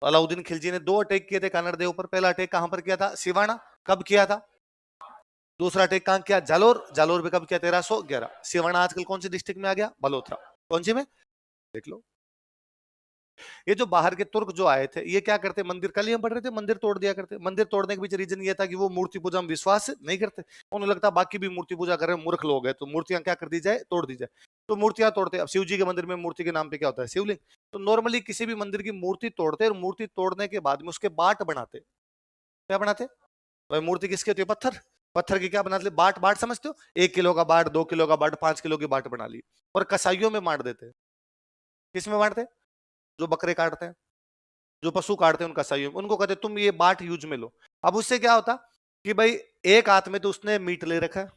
अलाउद्दीन खिलजी ने 2 अटैक किए थे कानड़ देव पर। पहला अटैक कहां पर किया था? सिवाना। कब किया था? दूसरा अटैक कहां किया? जालोर। जालोर पे कब किया? 1311। सिवाना आजकल कौन सी डिस्ट्रिक्ट में आ गया? बलोथरा। कौन सी में? देख लो। ये जो बाहर के तुर्क जो आए थे, ये क्या करते? मंदिर, कल ही हम पढ़ रहे थे, मंदिर तोड़ दिया करते। मंदिर तोड़ने के पीछे रीजन ये था कि वो मूर्ति पूजा में विश्वास नहीं करते। उन्हें लगता बाकी भी मूर्ति पूजा कर रहे हैं, मूर्ख लोग हैं, तो मूर्तियां क्या कर दी जाए? तोड़ दी जाए। तो मूर्तियां तोड़ते। अब शिव जी के मंदिर में मूर्ति के नाम पे क्या होता है? शिवलिंग। तो नॉर्मली किसी भी मंदिर की मूर्ति तोड़ते, और मूर्ति तोड़ने के बाद में उसके बाट बनाते। क्या बनाते? भाई मूर्ति किसकी होती है? पत्थर। पत्थर की क्या बनाते? बाट। बाट समझते हो? 1 किलो का बाट, 2 किलो का बाट, 5 किलो की बाट बना ली, और कसाईयों में बांट देते। किस में बांटते? जो बकरे काटते हैं, जो पशु काटते हैं, उनका कसाईयों में। उनको कहते तुम ये बाट यूज में लो। अब उससे क्या होता कि भाई एक हाथ में तो उसने मीट ले रखा है,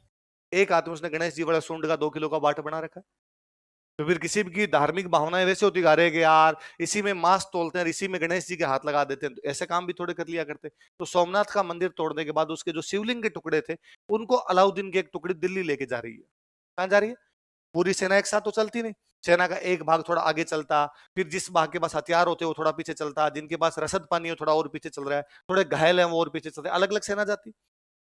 एक हाथ में उसने गणेश जी वाला सूंड का 2 किलो का बाट बना रखा है। तो फिर किसी की धार्मिक भावनाएं वैसे होती गा रहे कि यार इसी में मांस तोलते हैं, इसी में गणेश जी के हाथ लगा देते हैं, तो ऐसे काम भी थोड़े कर लिया करते। तो सोमनाथ का मंदिर तोड़ने के बाद उसके जो शिवलिंग के टुकड़े थे, उनको अलाउद्दीन की एक टुकड़ी दिल्ली लेके जा रही है। कहां जा रही है? पूरी सेना एक साथ तो चलती नहीं। सेना का एक भाग थोड़ा आगे चलता, फिर जिस भाग के पास हथियार होते वो थोड़ा पीछे चलता, जिनके पास रसद पानी हो थोड़ा और पीछे चल रहा है, थोड़े घायल हैं वो और पीछे चल रहे हैं, अलग अलग सेना जाती।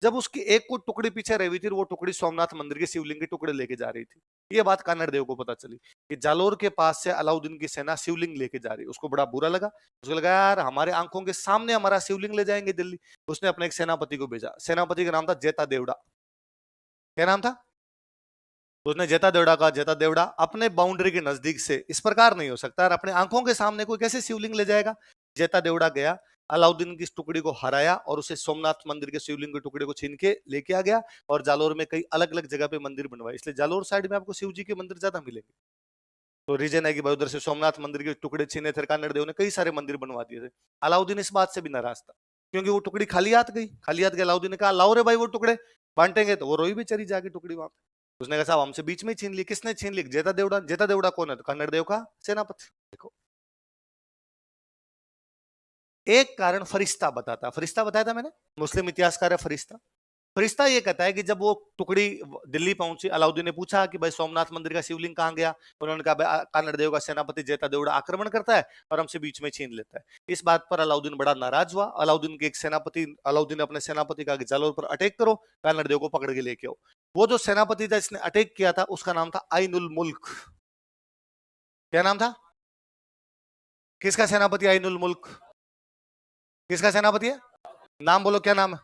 जब उसकी एक को टुकड़ी पीछे रही हुई थी, वो टुकड़ी सोमनाथ मंदिर के शिवलिंग के टुकड़े लेके जा रही थी। ये बात कानड़ देव को पता चली कि जालोर के पास से अलाउद्दीन की सेना शिवलिंग लेके जा रही है। उसको बड़ा बुरा लगा। उसको लगा यार हमारे आंखों के सामने हमारा शिवलिंग ले जाएंगे दिल्ली। उसने अपने एक सेनापति को भेजा। सेनापति का नाम था जेता देवड़ा। क्या नाम था? तो उसने जेता देवड़ा कहा, जेता देवड़ा अपने बाउंड्री के नजदीक से इस प्रकार नहीं हो सकता, और अपने आंखों के सामने कोई कैसे शिवलिंग ले जाएगा? जेता देवड़ा गया, अलाउद्दीन की इस टुकड़ी को हराया, और उसे सोमनाथ मंदिर के शिवलिंग के टुकड़े को छीन के लेके आ गया, और जालोर में कई अलग अलग जगह पे मंदिर बनवाए। इसलिए जालोर साइड में आपको शिव जी के मंदिर ज्यादा मिलेंगे। तो रीजन है कि भाई उधर से सोमनाथ मंदिर के टुकड़े छीने थे, कानड़ देव ने कई सारे मंदिर बनवा दिए थे। अलाउद्दीन इस बात से भी नाराज था, क्योंकि वो टुकड़ी खाली हाथ गई। खाली हाथ गए, अलाउद्दीन ने कहा लाओ रे भाई वो टुकड़े, बांटेंगे। तो वो रोई बेचारी जाके टुकड़ी वहां पे। उसने कहा साहब हमसे बीच में ही छीन ली। किसने छीन ली? जेता देवड़ा। जेता देवड़ा कौन है? तो कन्नड़ देव का सेनापति। देखो, एक कारण फरिश्ता बताता। फरिश्ता बताया था मैंने, मुस्लिम इतिहासकार है फरिश्ता। फरिश्ता ये कहता है कि जब वो टुकड़ी दिल्ली पहुंची, अलाउद्दीन ने पूछा कि भाई सोमनाथ मंदिर का शिवलिंग कहां गया? उन्होंने कहा भाई कानड़ देव का सेनापति जेता देवड़ा आक्रमण करता है और हमसे बीच में छीन लेता है। इस बात पर अलाउद्दीन बड़ा नाराज हुआ। अलाउद्दीन के एक सेनापति, अलाउद्दीन ने अपने सेनापति का जालोर पर अटैक करो, कानड़ देव को पकड़ के लेके आओ। वो जो सेनापति था जिसने अटैक किया था, उसका नाम था आइनुल मुल्क। क्या नाम था? किसका सेनापति? आइनुल मुल्क। किसका सेनापति है? नाम बोलो, क्या नाम है?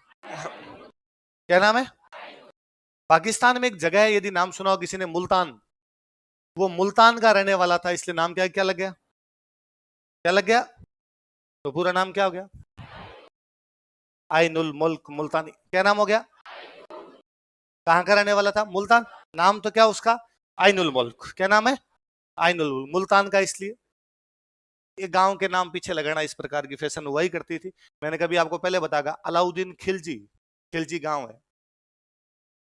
क्या नाम है? पाकिस्तान में एक जगह है, यदि नाम सुना हो किसी ने, मुल्तान। वो मुल्तान का रहने वाला था, इसलिए नाम क्या क्या लग गया? क्या लग गया? तो पूरा नाम क्या हो गया? आइनुल मुल्क मुल्तानी। क्या नाम हो गया? कहां का रहने वाला था? मुल्तान। नाम तो क्या उसका? आइनुल मुल्क। क्या नाम है? आइनुल मुल्क। मुल्तान का इसलिए, ये गांव के नाम पीछे लगाना इस प्रकार की फैशन हुआ ही करती थी। मैंने कभी आपको पहले बताया, अलाउद्दीन खिलजी, खिलजी गांव है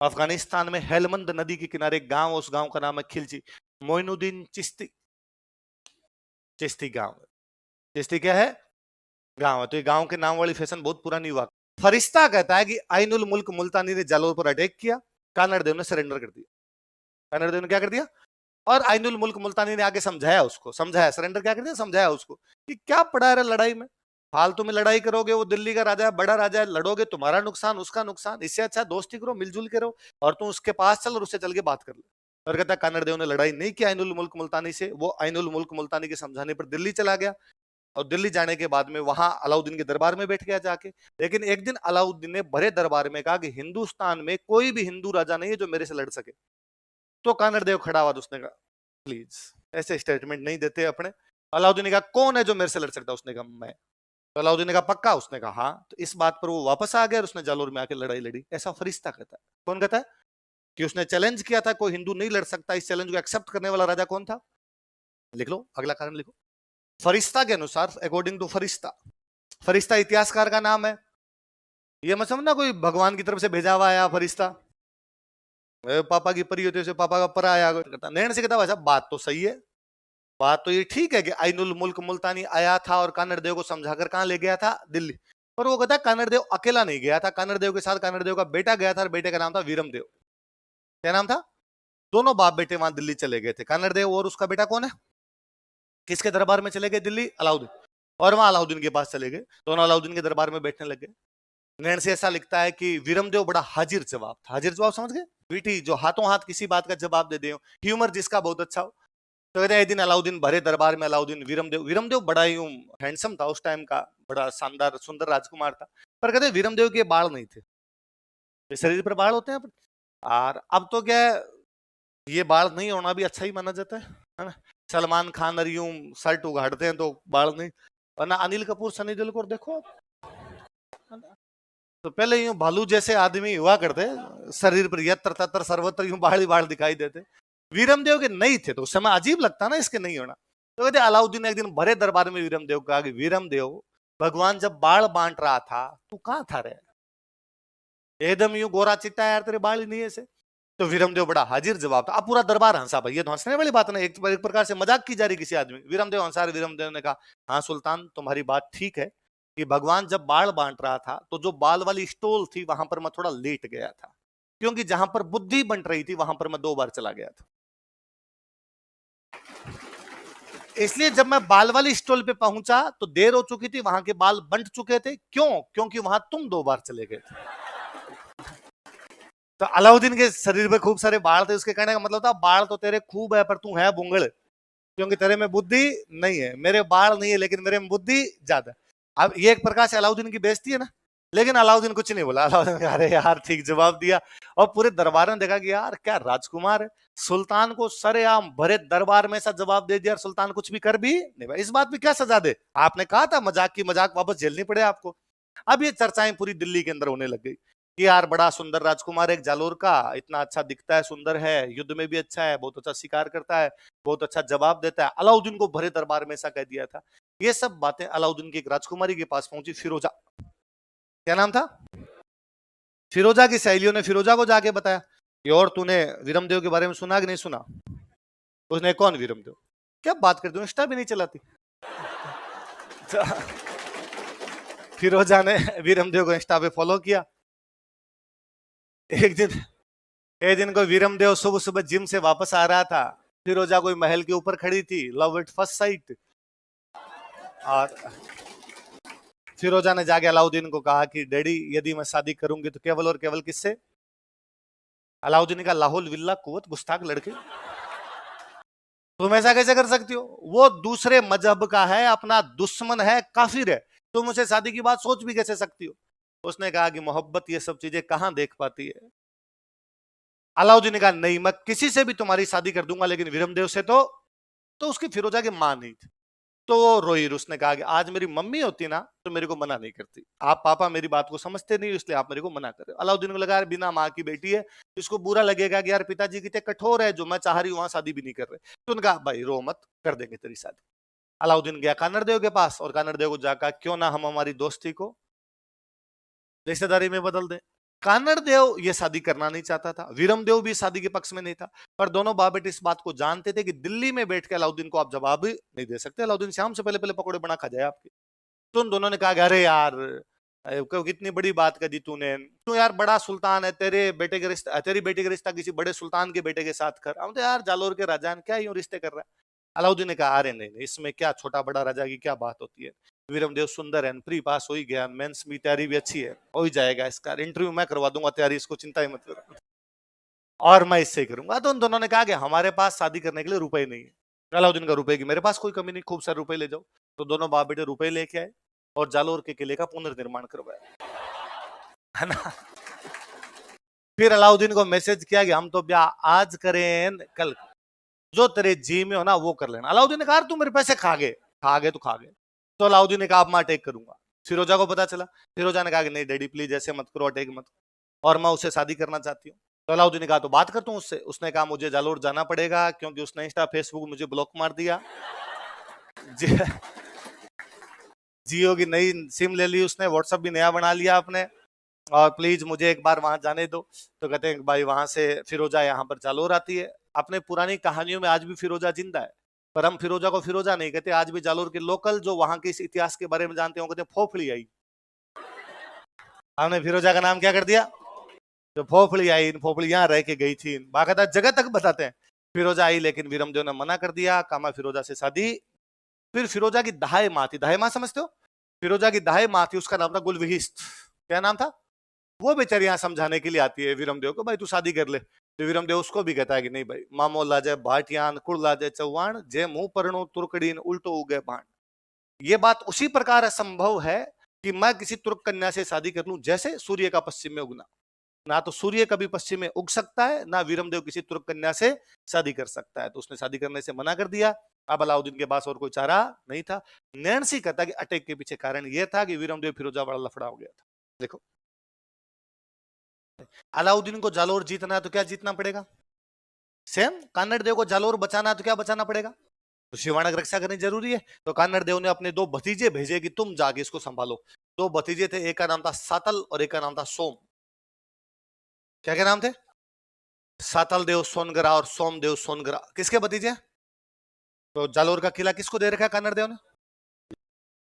अफगानिस्तान में, हेलमंद नदी के किनारे एक गांव, उस गांव का नाम है खिलजी। मोइनुद्दीन चिश्ती, चिश्ती गांव है। चिश्ती क्या है? गांव है। तो ये गांव के नाम वाली फैशन बहुत पुरानी हुआ। फरिश्ता कहता है कि आइनुल मुल्क मुल्तानी ने जालोर पर अटैक किया, कानड़ देव ने सरेंडर कर दिया। कानड़ देव ने क्या कर दिया? और आइनुल मुल्क मुल्तानी ने आगे समझाया उसको, समझाया, सरेंडर क्या कर दिया? समझाया उसको कि क्या पड़ा है लड़ाई में, फालतू में लड़ाई करोगे, वो दिल्ली का राजा है, बड़ा राजा है, लड़ोगे, तुम्हारा नुकसान उसका नुकसान, इससे अच्छा दोस्ती करो, मिलजुल के रहो, और तुम उसके पास चल और उससे चल के बात कर ले। और कहता है कानड़ देव ने लड़ाई नहीं की आइनुल मुल्क मुल्तानी से, वो आइनुल मुल्क मुल्तानी के समझाने पर दिल्ली चला गया, और दिल्ली जाने के बाद में वहां अलाउद्दीन के दरबार में बैठ गया जाके। लेकिन एक दिन अलाउद्दीन ने भरे दरबार में कहा कि हिंदुस्तान में कोई भी हिंदू राजा नहीं है जो मेरे से लड़ सके। तो कानड़ देव खड़ा हुआ, तो उसने कहा प्लीज ऐसे स्टेटमेंट नहीं देते अपने। अलाउद्दीन ने कहा कौन है जो मेरे से लड़ सकता है? उसने कहा मैं। तो अलाउद्दीन ने कहा पक्का? उसने कहा हाँ। तो इस बात पर वो वापस आ गया और उसने जालोर में आके लड़ाई लड़ी। ऐसा फरिश्ता कहता है। कौन कहता है? कि उसने चैलेंज किया था, कोई हिंदू नहीं लड़ सकता। इस चैलेंज को एक्सेप्ट करने वाला राजा कौन था? लिख लो, अगला कारण लिखो। फरिश्ता के अनुसार, अकॉर्डिंग टू फरिश्ता, फरिश्ता इतिहासकार का नाम है। ये मत समझना कोई भगवान की तरफ से भेजा हुआ आया फरिश्ता, पापा की परी होती है पापा का परा आया करता। नैन से कहता भाई साहब बात तो सही है, बात तो ये ठीक है कि आइनुल मुल्क मुल्तानी आया था और कानड़ देव को समझाकर कहां ले गया था? दिल्ली। पर वो कहता है कानड़ देव अकेला नहीं गया था, कानड़ देव के साथ कानड़ देव का बेटा गया था, और बेटे का नाम था वीरम देव। क्या नाम था? दोनों बाप बेटे वहां दिल्ली चले गए थे। कानड़ देव और उसका बेटा कौन है? किसके दरबार में चले गए दिल्ली? अलाउद्दीन। और वहां अलाउद्दीन के पास चले गए। दोनों अलाउद्दीन के दरबार में बैठने लगे। नैन से ऐसा लिखता है कि वीरमदेव बड़ा हाजिर जवाब था। हाजिर जवाब समझ गए? बीटी जो हाथों हाथ किसी बात का जवाब दे दे, ह्यूमर जिसका बहुत अच्छा हो। तो कहते हैं एक दिन अलाउद्दीन भरे दरबार में, अलाउद्दीन वीरमदेव बड़ा ही हैंडसम था उस टाइम का, बड़ा शानदार सुंदर राजकुमार था। पर कहते वीरमदेव के बाल नहीं थे। शरीर पर बाल होते हैं, और अब तो क्या है, ये बाल नहीं होना भी अच्छा ही माना जाता है ना। सलमान खान और यूं शर्ट उगाड़ते हैं तो बाल नहीं, वरना अनिल कपूर सनी देओल को देखो, तो पहले यूं भालू जैसे आदमी हुआ करते, शरीर पर यत्र तत्र सर्वत्र यूं बाल ही बाल दिखाई देते। वीरमदेव के नहीं थे तो उस समय अजीब लगता ना इसके नहीं होना। तो कहते अलाउद्दीन ने एक दिन भरे दरबार में वीरमदेव कहा कि वीरमदेव, भगवान जब बाल बांट रहा था तू कहां था रे? एकदम यूं गोरा चिट्टा यार, तेरे बाल ही नहीं ऐसे। तो वीरमदेव बड़ा हाजिर जवाब था। अब पूरा दरबार हंसा भाई, ये तो हंसने वाली बात नहीं, एक प्रकार से मजाक की जा रही किसी आदमी। वीरमदेव हंसा, वीरमदेव ने कहा हाँ सुल्तान तुम्हारी बात ठीक है कि भगवान जब बाल बांट रहा था तो जो बाल वाली स्टोल थी वहां पर मैं थोड़ा लेट गया था, क्योंकि जहां पर बुद्धि बंट रही थी वहां पर मैं 2 बार चला गया था। इसलिए जब मैं बाल वाली स्टॉल पे पहुंचा तो देर हो चुकी थी, वहां के बाल बंट चुके थे। क्यों? क्योंकि वहां तुम 2 बार चले गए थे। तो अलाउद्दीन के शरीर पे खूब सारे बाल थे, उसके कहने का मतलब था बाल तो तेरे खूब है पर तू है बुंगड़, क्योंकि तेरे में बुद्धि नहीं है। मेरे बाल नहीं है लेकिन मेरे में बुद्धि ज्यादा। अब ये एक प्रकार से अलाउद्दीन की बेइज्जती है ना, लेकिन अलाउद्दीन कुछ नहीं बोला। अलाउद्दीन कहा अरे यार ठीक जवाब दिया। और पूरे दरबार ने देखा कि यार क्या राजकुमार है, सुल्तान को सरेआम भरे दरबार में ऐसा जवाब दे दिया, सुल्तान कुछ भी कर भी नहीं भाई, इस बात पे क्या सजा दे? आपने कहा था मजाक की मजाक वापस झेलनी पड़े आपको। अब ये चर्चाएं पूरी दिल्ली के अंदर होने लग गई कि यार बड़ा सुंदर राजकुमार है एक जालोर का, इतना अच्छा दिखता है, सुंदर है, युद्ध में भी अच्छा है, बहुत अच्छा शिकार करता है, बहुत अच्छा जवाब देता है। अलाउद्दीन को भरे दरबार में ऐसा कह दिया था। ये सब बातें अलाउद्दीन की एक राजकुमारी के पास पहुंची, फिरोजा। क्या नाम था? फिरोजा की सहेलियों ने फिरोजा को जाके बताया कि और तूने वीरमदेव के बारे में सुना कि नहीं सुना? उसने कौन वीरमदेव? क्या बात करती हूँ, इंस्टा भी नहीं चलाती। फिरोजा ने वीरमदेव को इंस्टा पे फॉलो किया। एक दिन को वीरमदेव सुबह सुबह जिम से वापस आ रहा था। फिरोजा कोई महल के ऊपर खड़ी थी, लव एट फर्स्ट साइट। और फिरोजा ने जाके अलाउद्दीन को कहा कि डैडी यदि मैं शादी करूंगी तो केवल और केवल किससे? अलाउद्दीन का लाहौल विल्ला कुवत, गुस्ताख लड़के, तुम ऐसा कैसे कर सकती हो? वो दूसरे मजहब का है, अपना दुश्मन है, काफिर है, तुम उसे शादी की बात सोच भी कैसे सकती हो? उसने कहा कि मोहब्बत ये सब चीजें कहां देख पाती है। अलाउद्दीन ने कहा नहीं, मैं किसी से भी तुम्हारी शादी कर दूंगा लेकिन वीरमदेव से तो उसकी फिरोजा की मां नहीं थी, तो वो रोई। उसने कहा कि आज मेरी मम्मी होती ना तो मेरे को मना नहीं करती, आप पापा मेरी बात को समझते नहीं इसलिए आप मेरे को मना कर रहे हो। अलाउद्दीन को लगा बिना माँ की बेटी है, इसको बुरा लगेगा कि यार पिताजी कितने कठोर है, जो मैं चाह रही हूँ वहां शादी भी नहीं कर रहे। तो उनका भाई रो मत, कर देंगे तेरी शादी। अलाउद्दीन गया कानरदेव के पास और कानरदेव को जाकर क्यों ना हम हमारी दोस्ती को रिश्तेदारी में बदल दे। कानरदेव ये शादी करना नहीं चाहता था, वीरमदेव भी शादी के पक्ष में नहीं था, पर दोनों बाप बेटे इस बात को जानते थे कि दिल्ली में बैठ के अलाउद्दीन को आप जवाब नहीं दे सकते, अलाउद्दीन शाम से पहले पहले पकौड़े बना खा जाए आपके। तो उन दोनों ने कहा अरे यार कितनी बड़ी बात कर दी तूने, तू यार बड़ा सुल्तान है, तेरे बेटे के रिश्ता, तेरी बेटी का रिश्ता किसी बड़े सुल्तान के बेटे के साथ कर। हम तो यार जालोर के राजा क्या यूं रिश्ते कर रहा है? अलाउद्दीन ने कहा अरे नहीं, इसमें क्या छोटा बड़ा राजा की क्या बात होती है, वीरमदेव सुंदर है, प्री पास हो ही गया, मेंस में तैयारी भी अच्छी है, हो ही जाएगा, इसका इंटरव्यू मैं करवा दूंगा तैयारी, इसको चिंता ही मत करो, और मैं इससे ही करूंगा। तो उन दोनों ने कहा कि हमारे पास शादी करने के लिए रुपए नहीं है। अलाउद्दीन का रुपए की मेरे पास कोई कमी नहीं, खूब सारे रुपए ले जाओ। तो दोनों बाप बेटे रुपए लेके आए और जालोर के किले का पुनर्निर्माण करवाया, है ना। फिर अलाउद्दीन को मैसेज किया कि हम तो ब्याह आज करें कल, जो तेरे जी में हो ना वो कर लेना। अलाउद्दीन ने कहा तू मेरे पैसे खा गए तो खा गए। तो अलाउद्दीन ने कहा अब मैं अटैक करूंगा। फिरोजा को पता चला, फिरोजा ने कहा कि नहीं डैडी प्लीज ऐसे मत करो, अटैक मत, और मैं उससे शादी करना चाहती हूँ। तो अलाउद्दीन ने कहा तो बात करता हूँ उससे। उसने कहा मुझे जालोर जाना पड़ेगा क्योंकि उसने इंस्टा फेसबुक मुझे ब्लॉक मार दिया, जियो की नई सिम ले ली उसने, व्हाट्सएप भी नया बना लिया आपने, और प्लीज मुझे एक बार वहां जाने दो। तो कहते हैं भाई वहां से फिरोजा यहाँ पर जालोर आती है। अपने पुरानी कहानियों में आज भी फिरोजा जिंदा है, पर हम फिरोजा को फिरोजा नहीं कहते। आज भी जालोर के लोकल जो वहां के इस इतिहास के बारे में जानते हो कहते हैं फोफड़ी आई। हमने फिरोजा का नाम क्या कर दिया? तो फोफड़ी आई, फोफड़ी यहाँ रह के गई थी, बाकायदा जगह तक बताते हैं। फिरोजा आई लेकिन वीरमदेव ने मना कर दिया, कहा मैं फिरोजा से शादी फिर फिरोजा की दहाई माँ थी, दहाई माँ समझते हो, फिरोजा की दहाई माँ थी, उसका नाम था गुलविहिस्त। क्या नाम था? वो बेचारी यहाँ समझाने के लिए आती है विरमदेव को, भाई तू शादी कर ले। तो विरमदेव उसको भी कहता है कि नहीं भाई, मामो लाजे भाटियान कुड़ लाजे चौवाण, जे मुंह परनो तुर्कड़ीन उल्टो उगे बाण। ये बात उसी प्रकार असंभव है कि मैं किसी तुर्क कन्या से शादी कर लूं जैसे सूर्य का पश्चिम में उगना। ना तो सूर्य कभी पश्चिम में उग सकता है, ना वीरमदेव किसी तुर्क कन्या से शादी कर सकता है। तो उसने शादी करने से मना कर दिया। अब अलाउद्दीन के पास और कोई चारा नहीं था। नैन्सी कहता कि अटैक के पीछे कारण यह था कि वीरमदेव फिरोजा बड़ा लफड़ा हो गया था। देखो, अलाउद्दीन को जालोर जीतना है तो क्या जीतना पड़ेगा? सेम कान्नड़ देव को जालोर बचाना है तो क्या बचाना पड़ेगा? तो शिवाणक रक्षा करनी जरूरी है। तो कान्नड़ देव ने अपने 2 भतीजे भेजे कि तुम जाके इसको संभालो। 2 भतीजे थे, एक का नाम था सातल और एक का नाम था सोम। क्या क्या नाम थे? सातल देव सोनगरा और सोमदेव सोनगरा। किसके भतीजे? तो जालोर का किला किसको दे रखा है कान्नड़ देव ने?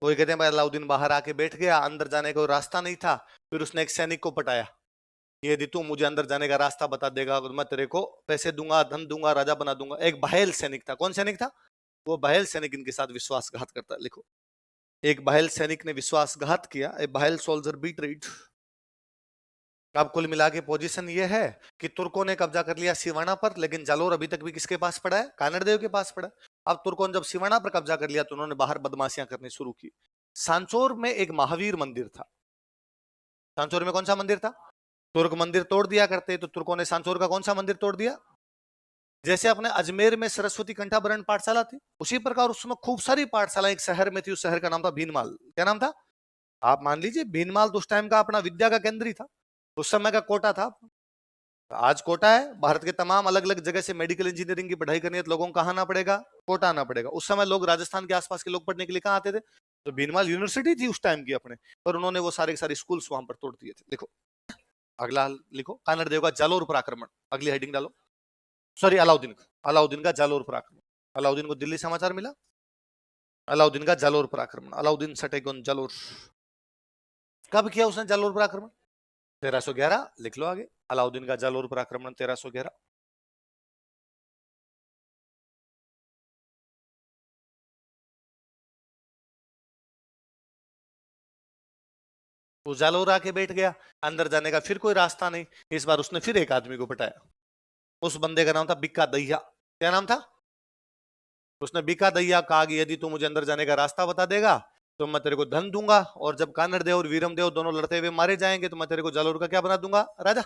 वही कहते हैं भाई, अलाउद्दीन बाहर आके बैठ गया, अंदर जाने का रास्ता नहीं था। फिर उसने एक सैनिक को पटाया, यदि तू मुझे अंदर जाने का रास्ता बता देगा तो मैं तेरे को पैसे दूंगा, धन दूंगा, राजा बना दूंगा। एक बहेल सैनिक था। कौन सैनिक था? वो बहेल सैनिक इनके साथ विश्वासघात करता है। लिखो, एक बहेल सैनिक ने विश्वासघात किया। ए बहेल सोल्जर बीट्रेड। अब कुल मिला के पोजीशन ये है कि तुर्कों ने कब्जा कर लिया सिवाना पर, लेकिन जालोर अभी तक भी किसके पास पड़ा है? कानड़ देव के पास पड़ा है। अब तुर्कों ने जब सिवाना पर कब्जा कर लिया तो उन्होंने बाहर बदमाशियां करनी शुरू की। सांचोर में एक महावीर मंदिर था। सांचोर में कौन सा मंदिर था? तुर्क मंदिर तोड़ दिया करते, तो तुर्कों ने सांचोर का कौन सा मंदिर तोड़ दिया? जैसे अपने अजमेर में सरस्वती कंठाभरण पाठशाला थी, उसी प्रकार उसमें खूब सारी पाठशाला एक शहर में थी। उस शहर का नाम था भीनमाल। क्या नाम था? आप मान लीजिए भीनमाल तो उस टाइम का अपना विद्या का केंद्र ही था, उस समय का कोटा था। आज कोटा है, भारत के तमाम अलग अलग जगह से मेडिकल इंजीनियरिंग की पढ़ाई करनी है तो लोगों को कहाँ आना पड़ेगा? कोटा आना पड़ेगा। उस समय लोग राजस्थान के आसपास के लोग पढ़ने के लिए कहाँ आते थे? तो भीनमाल यूनिवर्सिटी थी उस टाइम की अपने, पर उन्होंने वो सारे सारे स्कूल्स वहां पर तोड़ दिए थे। देखो, अगला लिखो, कानड़ देव का जालोर पर आक्रमण। अगली हेडिंग डालो। सॉरी, अलाउद्दीन का जालोर पर आक्रमण। अलाउद्दीन को दिल्ली समाचार मिला, अलाउद्दीन का जालोर पर आक्रमण। Alauddin steak on Jalore. कब किया उसने जालोर पर आक्रमण? 1311। लिख लो आगे, अलाउद्दीन का जालोर पर आक्रमण 1311। वो जालोर आके बैठ गया, अंदर जाने का फिर कोई रास्ता नहीं। इस बार उसने फिर एक आदमी को पटाया। उस बंदे का नाम था बिक्का दहिया। क्या नाम था? उसने बिक्का दहिया कहा कि यदि तू मुझे अंदर जाने का रास्ता बता देगा तो मैं तेरे को धन दूंगा, और जब कानड़ देव और वीरम देव दोनों लड़ते हुए मारे जाएंगे तो मैं तेरे को जालोर का क्या बना दूंगा? राजा।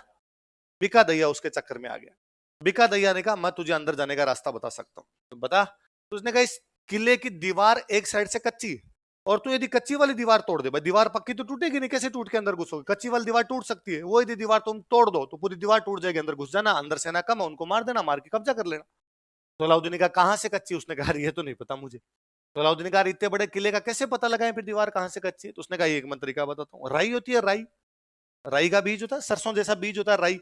बिक्का दहिया उसके चक्कर में आ गया। बिक्का दहिया ने कहा मैं तुझे अंदर जाने का रास्ता बता सकता हूँ, तो बता। तो उसने कहा इस किले की दीवार एक साइड से कच्ची है, और तू यदि कच्ची वाली दीवार तोड़ दे, भाई दीवार पक्की तो टूटेगी नहीं, कैसे टूट के अंदर घुसोगे? कच्ची वाली दीवार टूट सकती है, वो यदि दीवार तुम तोड़ दो तो पूरी दीवार टूट जाएगी, अंदर घुस जाना, अंदर सेना कम है, उनको मार देना, मार के कब्जा कर लेना। तो अलाउद्दीन ने कहा कहां से कच्ची? उसने कहा ये तो नहीं पता मुझे। तो अलाउद्दीन ने कहा इतने बड़े किले का कैसे पता लगाएं फिर दीवार कहां से कच्ची है? तो उसने कहा एक मैं तरीका बताता हूँ। राई होती है, राई, राई का बीज होता है, सरसों जैसा बीज होता है राई।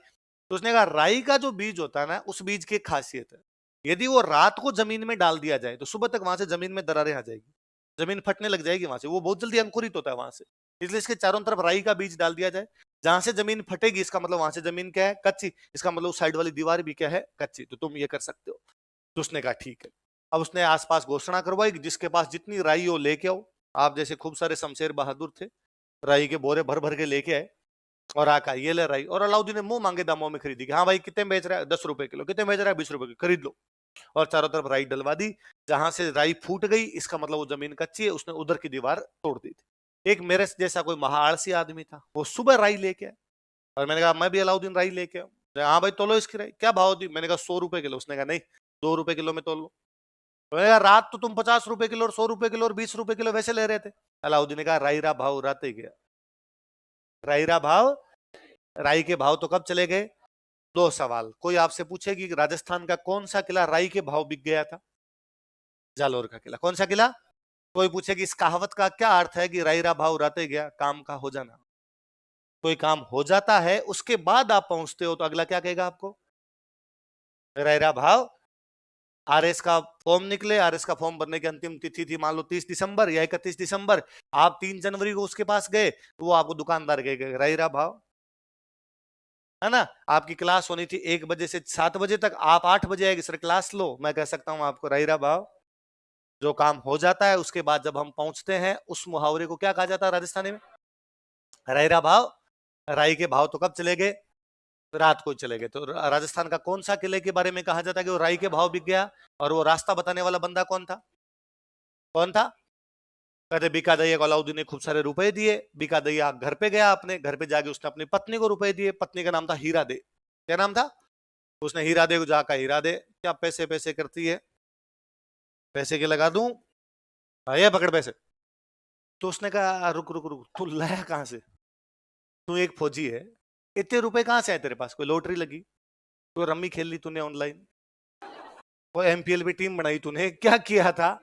तो उसने कहा राई का जो बीज होता है ना, उस बीज की एक खासियत है, यदि वो रात को जमीन में डाल दिया जाए तो सुबह तक वहां से जमीन में दरारें आ जाएगी, जमीन फटने लग जाएगी वहां से, वो बहुत जल्दी अंकुरित होता है वहां से। इसलिए इसके चारों तरफ राई का बीज डाल दिया जाए, जहां से जमीन फटेगी इसका मतलब वहां से जमीन क्या है? कच्ची। इसका मतलब साइड वाली दीवार भी क्या है? कच्ची। तो तुम ये कर सकते हो। तो उसने कहा ठीक है। अब उसने आसपास घोषणा करवाई कि जिसके पास जितनी राई हो लेके आओ। आप जैसे खूब सारे शमशेर बहादुर थे, राई के बोरे भर भर के लेके आए, और आका ये ले राई। और अलाउद्दीन ने मुंह मांगे दामों में खरीदी कि हाँ भाई कितने बेच रहा है? 10 रुपए किलो। कितने बेच रहा है? 20 रुपए की, खरीद लो। और चारों तरफ राई डलवा दी। जहां से राई फूट गई इसका मतलब वो जमीन कच्ची है, उसने उधर की दीवार तोड़ दी थी। एक मेरे जैसा कोई महाआलसी आदमी था, वो सुबह राई लेके आया, और मैंने कहा मैं भी अलाउद्दीन राई लेके आऊं। हाँ भाई तोलो इसकी राई। क्या भाव दी? मैंने कहा 100 रुपए किलो। उसने कहा नहीं, 2 रुपए किलो में तोल लो। तो मैंने कहा रात तो तुम 50 रुपए किलो और 100 रुपए किलो और 20 रुपए किलो वैसे ले रहे थे। अलाउद्दीन ने कहा राई रा भाव राते गया। राई रा भाव, राई के भाव तो कब चले गए? 2 सवाल। कोई आपसे पूछे कि राजस्थान का कौन सा किला राई के भाव बिक गया था? जालोर का किला। कौन सा किला? कोई पूछे कि इस कहावत का क्या अर्थ है कि राई रा भाव राते गया, काम का हो जाना। कोई काम हो जाता है उसके बाद आप पहुंचते हो तो अगला क्या कहेगा आपको? राई रा भाव। आरएस का फॉर्म निकले, आरएस का फॉर्म भरने की अंतिम तिथि थी मान लो 30 दिसंबर या 31 दिसंबर, आप 3 जनवरी को उसके पास गए तो वो आपको दुकानदार कहेगा राई रा भाव, है ना। आपकी क्लास होनी थी 1 बजे से 7 बजे तक, आप 8 बजे आएगी, सर क्लास लो, मैं कह सकता हूं आपको राई रा भाव। जो काम हो जाता है उसके बाद जब हम पहुंचते हैं, उस मुहावरे को क्या कहा जाता है राजस्थानी में? रायरा भाव। राई के भाव तो कब चले गए? रात को चले गए। तो राजस्थान का कौन सा किले के बारे में कहा जाता है कि वो राई के भाव बिक गया? और वो रास्ता बताने वाला बंदा कौन था? कौन था? कहते बीका दैया को अलाउद्दीन ने खूब सारे रुपए दिए। बीका दैया घर पे गया, अपने घर पे जाके उसने अपनी पत्नी को रुपए दिए। पत्नी का नाम था हीरा दे। क्या नाम था? उसने हीरा दे को जाकर, हीरा दे क्या पैसे पैसे करती है, पैसे के लगा दूं, ये पकड़ पैसे। तो उसने कहा रुक रुक रुक, तू लाया कहां से? तू एक फौजी है, इतने रुपए कहां से आए तेरे पास? कोई लॉटरी लगी, कोई रम्मी खेल ली तूने ऑनलाइन, कोई एमपीएल भी टीम बनाई तूने, क्या किया था?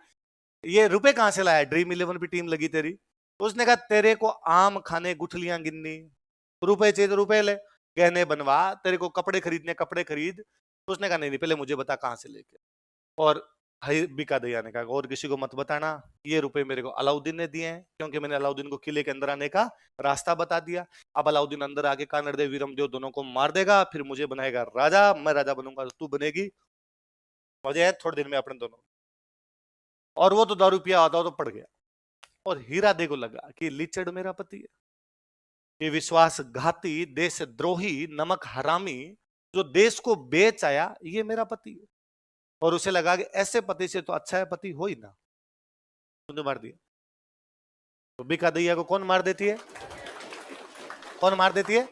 ये रुपए कहां से लाया? ड्रीम 11 भी टीम लगी तेरी? तो उसने कहा तेरे को आम खाने, गुठलियां गिननी, रुपए चाहिए तो रुपए ले, गहने बनवा, तेरे को कपड़े खरीदने कपड़े खरीद। तो उसने कहा नहीं नहीं, पहले मुझे बता कहां से लेके। और बीका दैया ने कहा और किसी को मत बताना, ये रुपए मेरे को अलाउद्दीन ने दिए हैं, क्योंकि मैंने अलाउद्दीन को किले के अंदर आने का रास्ता बता दिया। अब अलाउद्दीन अंदर आके कानड़देव वीरमदेव दोनों को मार देगा, फिर मुझे बनाएगा राजा, मैं राजा बनूंगा तो तू बनेगी, मजे है थोड़े दिन में अपने दोनों। और वो तो दारू पिया आता तो पड़ गया। और हीरा दे को लगा कि लिचड़ मेरा पति है, ये विश्वासघाती, देशद्रोही, नमक हरामी जो देश को बेच आया, ये मेरा पति है। और उसे लगा कि ऐसे पति से तो अच्छा है पति हो ही ना, तूने मार दिया। तो बीका दैया को कौन मार देती है? कौन मार देती है?